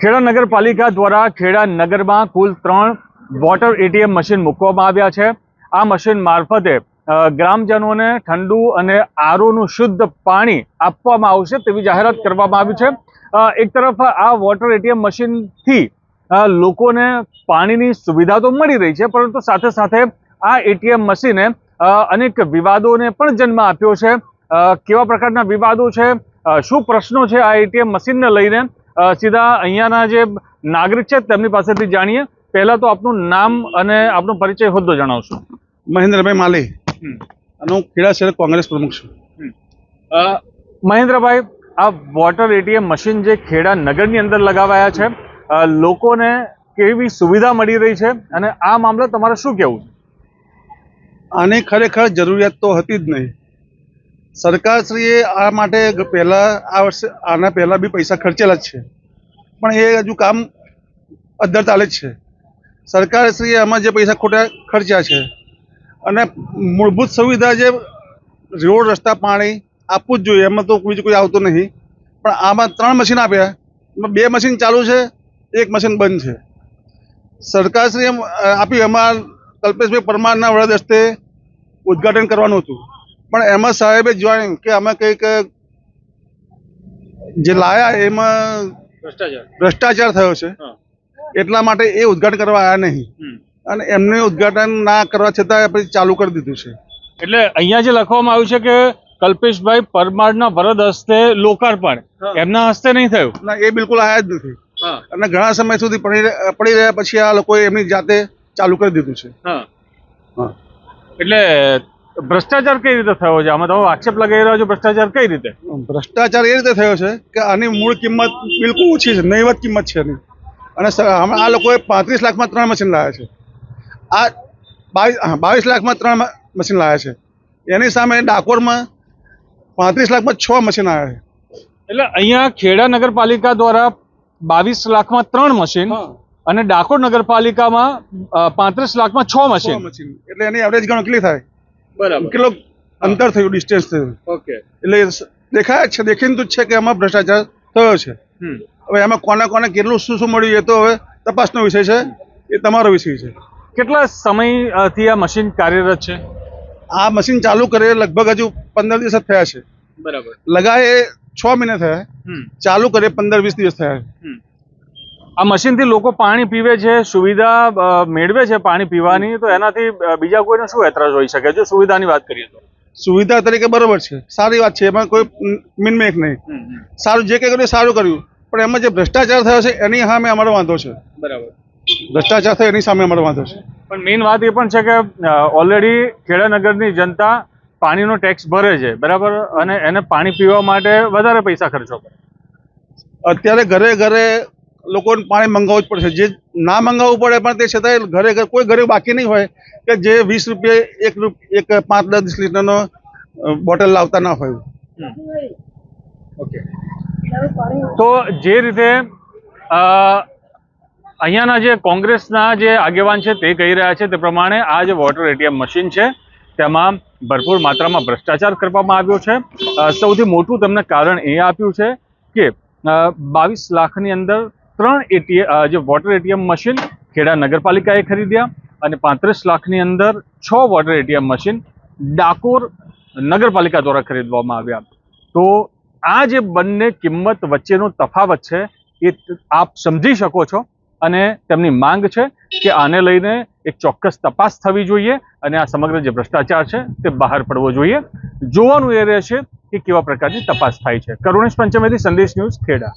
ખેડા નગરપાલિકા દ્વારા ખેડા નગરમાં કુલ 3 વોટર એટીએમ મશીન મૂકવામાં આવ્યા છે। આ મશીન મારફતે ગ્રામજનોને ઠંડુ અને આરઓનું શુદ્ધ પાણી આપવામાં આવશે તેવી જાહેરાત કરવામાં આવી છે। એક તરફ આ વોટર એટીએમ મશીનથી લોકોને પાણીની સુવિધા તો મળી રહી છે, પરંતુ સાથે સાથે આ એટીએમ મશીને અનેક વિવાદોને પણ જન્મ આપ્યો છે। કેવા પ્રકારના વિવાદો છે, શું પ્રશ્નો છે આ એટીએમ મશીનને લઈને, સીધા અહીંયાના જે નાગરિક છે તેમની પાસેથી જાણીએ। પહેલા તો આપનું નામ અને આપનો પરિચય હોદ્દો જણાવશો। મહેન્દ્રભાઈ માલી, હું ખેડા શહેર કોંગ્રેસ પ્રમુખ છું। મહેન્દ્રભાઈ, આ વોટર એટીએમ મશીન જે ખેડા નગરની અંદર લગાવાયા છે, લોકોને કેવી સુવિધા મળી રહી છે અને આ મામલે તમારે શું કહેવું છે? આની ખરેખર જરૂરિયાત તો હતી જ નહીં। સરકારશ્રીએ આ માટે આ વર્ષે આના પહેલાં બી પૈસા ખર્ચેલા જ છે, પણ એ હજુ કામ અદ્ધર ચાલે જ છે। સરકારશ્રીએ આમાં જે પૈસા ખોટા ખર્ચ્યા છે અને મૂળભૂત સુવિધા જે રોડ, રસ્તા, પાણી આપવું જ જોઈએ, એમાં તો બીજું કોઈ આવતું નહીં। પણ આમાં 3 મશીન આપ્યા, એમાં 2 મશીન ચાલુ છે, 1 મશીન બંધ છે। સરકારશ્રીએ આપ્યું, એમાં કલ્પેશભાઈ પરમારના વરદ હસ્તે ઉદ્ઘાટન કરવાનું હતું, પણ એમાં સાહેબે જોયું કે અમે કંઈક જે લાયા એમાં ભ્રષ્ટાચાર થયો છે, એટલા માટે એ ઉદ્ઘાટન કરવા આવ્યા નહીં અને એમને ઉદ્ઘાટન ના કરવા છતાં પછી ચાલુ કરી દીધું છે। એટલે અહીંયા જે લખવામાં આવ્યું છે કે કલ્પેશભાઈ પરમારના વરદ હસ્તે લોકાર્પણ, એમના હસ્તે નહીં થયું? ના, એ બિલકુલ આયા જ નથી અને ઘણા સમય સુધી પડી રહ્યા પછી આ લોકોએ એમની જાતે ચાલુ કરી દીધું છે। એટલે ભ્રષ્ટાચાર કઈ રીતે થયો છે? આમાં તમે આક્ષેપ લગાવી રહ્યા છો, ભ્રષ્ટાચાર કઈ રીતે? ભ્રષ્ટાચાર એ રીતે થયો છે કે આની મૂળ કિંમત બિલકુલ ઓછી છે, નહીવત કિંમત છે એની, અને આ લોકોએ 35 લાખમાં 3 મશીન લાવ્યા છે। આ 22 લાખમાં 3 મશીન લાવ્યા છે, એની સામે ડાકોરમાં 35 લાખમાં 6 મશીન આવ્યા છે। એટલે અહીંયા ખેડા નગરપાલિકા દ્વારા 22 લાખમાં 3 મશીન અને ડાકોર નગરપાલિકામાં 35 લાખમાં 6 મશીન, એટલે એની એવરેજ ગણો કેટલી થાય? બરાબર, કેટલો અંતર થયું, ડિસ્ટન્સ થયું? ઓકે, એટલે દેખાય જ છે, દેખીને જ છે કે એમાં ભ્રષ્ટાચાર થયો છે। હવે એમાં કોને કોને કેટલું શું શું મળ્યું એ તો હવે તપાસનો વિષય છે, એ તમારો વિષય છે। કેટલા સમયથી આ મશીન કાર્યરત છે? આ મશીન ચાલુ કરે લગભગ હજુ 15 દિવસ જ થયા છે। બરાબર, લગાએ 6 મહિના થયા, ચાલુ કરે 15-20 દિવસ થયા। આ મશીનથી લોકો પાણી પીવે છે, સુવિધા મેળવે છે પાણી પીવાની, તો એનાથી બીજા કોઈને શું એતરાજ હોઈ શકે? જો સુવિધાની વાત કરીએ તો સુવિધા તરીકે બરોબર છે, સારી વાત છે, એમાં કોઈ મિનમેક નહીં। સારું જે કંઈ કર્યું સારું કર્યું, પણ એમાં જે ભ્રષ્ટાચાર થયો છે એની સામે અમારો વાંધો છે। બરાબર, ભ્રષ્ટાચાર થયો એની સામે અમારો વાંધો છે। પણ મેઇન વાત એ પણ છે કે ઓલરેડી ખેડા નગરની જનતા પાણીનો ટેક્સ ભરે છે, બરાબર, અને એને પાણી પીવા માટે વધારે પૈસા ખર્ચો કરે। અત્યારે ઘરે ઘરે લોકોને પાણી મંગાવવું જ પડશે, જે ના મંગાવવું પડે પણ તે છતાંય ઘરે ઘરે કોઈ ઘરે બાકી નહીં હોય કે જે 20 રૂપિયા એક 5-10 લીટરનો બોટલ લાવતા ના હોય। ઓકે, તો જે રીતે અહીંયાના જે કોંગ્રેસના જે આગેવાન છે તે કહી રહ્યા છે તે પ્રમાણે આ જે વોટર એટીએમ મશીન છે તેમાં ભરપૂર માત્રામાં ભ્રષ્ટાચાર કરવામાં આવ્યો છે। સૌથી મોટું તમને કારણ એ આપ્યું છે કે 22 લાખની અંદર 3 જે વોટર એટીએમ મશીન ખેડા નગરપાલિકાએ ખરીદ્યા અને 35 લાખની અંદર 6 વોટર એટીએમ મશીન ડાકોર નગરપાલિકા દ્વારા ખરીદવામાં આવ્યા। તો આ જે બંને કિંમત વચ્ચેનો તફાવત છે એ આપ સમજી શકો છો, અને તેમની માંગ છે કે આને લઈને એક ચોક્કસ તપાસ થવી જોઈએ અને આ સમગ્ર જે ભ્રષ્ટાચાર છે તે બહાર પડવો જોઈએ। જોવાનું એ રહેશે કે કેવા પ્રકારની તપાસ થાય છે। કરુણેશ પંચમેથી, સંદેશ ન્યૂઝ, ખેડા।